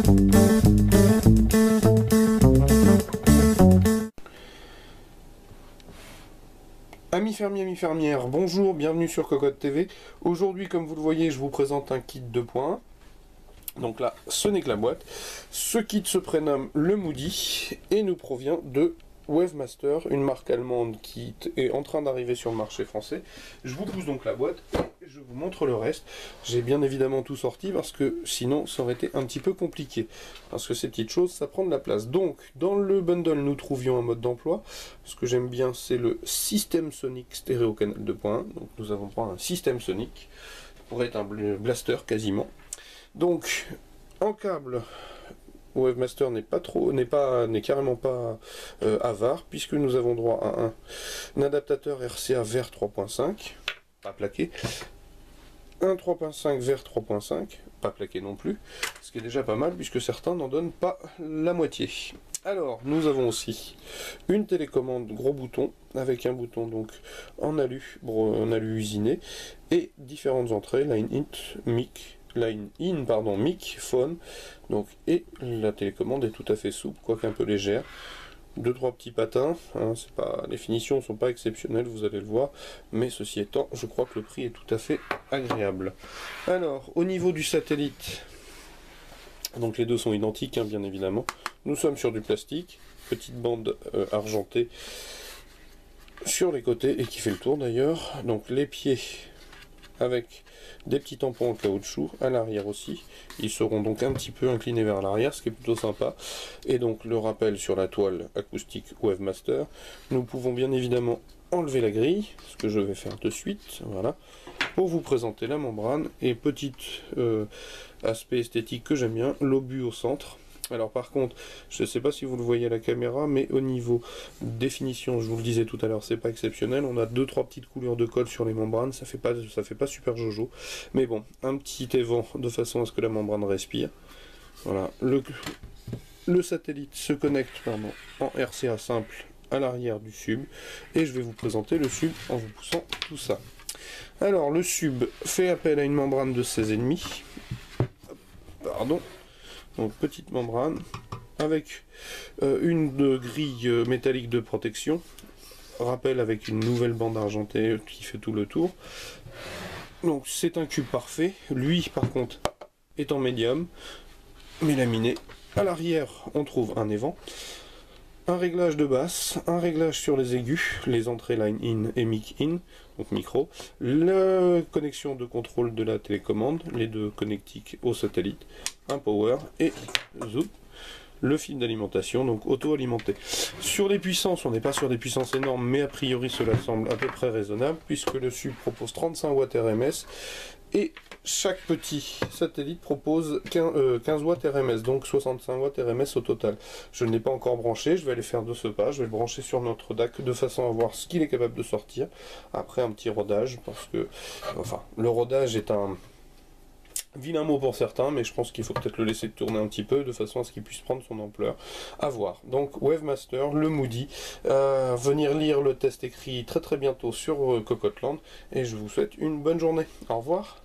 Amis fermiers, amis fermières, bonjour, bienvenue sur Cocotte TV. Aujourd'hui, comme vous le voyez, je vous présente un kit 2.1. Donc là, ce n'est que la boîte. Ce kit se prénomme le Moody et nous provient de Wavemaster, une marque allemande qui est en train d'arriver sur le marché français. Je vous pousse donc la boîte et je vous montre le reste. J'ai bien évidemment tout sorti parce que sinon ça aurait été un petit peu compliqué. Parce que ces petites choses, ça prend de la place. Donc, dans le bundle, nous trouvions un mode d'emploi. Ce que j'aime bien, c'est le System Sonic Stéréo Canal 2.1. Donc nous avons droit à un System Sonic. Ça pourrait être un blaster quasiment. Donc, en câble, Wavemaster n'est carrément pas avare, puisque nous avons droit à un adaptateur RCA vers 3.5, pas plaqué, un 3.5 vers 3.5, pas plaqué non plus, ce qui est déjà pas mal, puisque certains n'en donnent pas la moitié. Alors, nous avons aussi une télécommande gros bouton, avec un bouton donc en alu usiné, et différentes entrées, line in, mic, phone, donc, et la télécommande est tout à fait souple, quoique un peu légère. 2-3 petits patins, hein, les finitions ne sont pas exceptionnelles, vous allez le voir, mais ceci étant, je crois que le prix est tout à fait agréable. Alors, au niveau du satellite, donc les deux sont identiques, hein, bien évidemment. Nous sommes sur du plastique, petite bande argentée sur les côtés, et qui fait le tour d'ailleurs. Donc les pieds avec des petits tampons en caoutchouc, à l'arrière aussi. Ils seront donc un petit peu inclinés vers l'arrière, ce qui est plutôt sympa. Et donc le rappel sur la toile acoustique Wavemaster. Nous pouvons bien évidemment enlever la grille, ce que je vais faire de suite, voilà, pour vous présenter la membrane. Et petit aspect esthétique que j'aime bien, l'obus au centre. Alors par contre, je ne sais pas si vous le voyez à la caméra, mais au niveau définition, je vous le disais tout à l'heure, c'est pas exceptionnel. On a 2-3 petites coulures de colle sur les membranes, ça fait pas super jojo. Mais bon, un petit évent de façon à ce que la membrane respire. Voilà, le satellite se connecte en RCA simple à l'arrière du sub. Et je vais vous présenter le sub en vous poussant tout ça. Alors le sub fait appel à une membrane de 16,5. Pardon. Donc petite membrane avec une grille métallique de protection, rappel avec une nouvelle bande argentée qui fait tout le tour. Donc c'est un cube parfait, lui par contre est en médium, mélaminé. À l'arrière on trouve un évent, un réglage de basse, un réglage sur les aigus, les entrées line in et mic in, donc micro, la connexion de contrôle de la télécommande, les deux connectiques au satellite, un power et zoom, le fil d'alimentation, donc auto-alimenté. Sur les puissances, on n'est pas sur des puissances énormes, mais a priori cela semble à peu près raisonnable, puisque le sub propose 35 watts RMS, et chaque petit satellite propose 15 watts RMS, donc 65 watts RMS au total. Je ne l'ai pas encore branché, je vais aller faire de ce pas, je vais le brancher sur notre DAC de façon à voir ce qu'il est capable de sortir, après un petit rodage, parce que, enfin, le rodage est un vilain mot pour certains, mais je pense qu'il faut peut-être le laisser tourner un petit peu, de façon à ce qu'il puisse prendre son ampleur, à voir. Donc Wavemaster, le Moody, venir lire le test écrit très très bientôt sur Cocotte-Land, et je vous souhaite une bonne journée. Au revoir.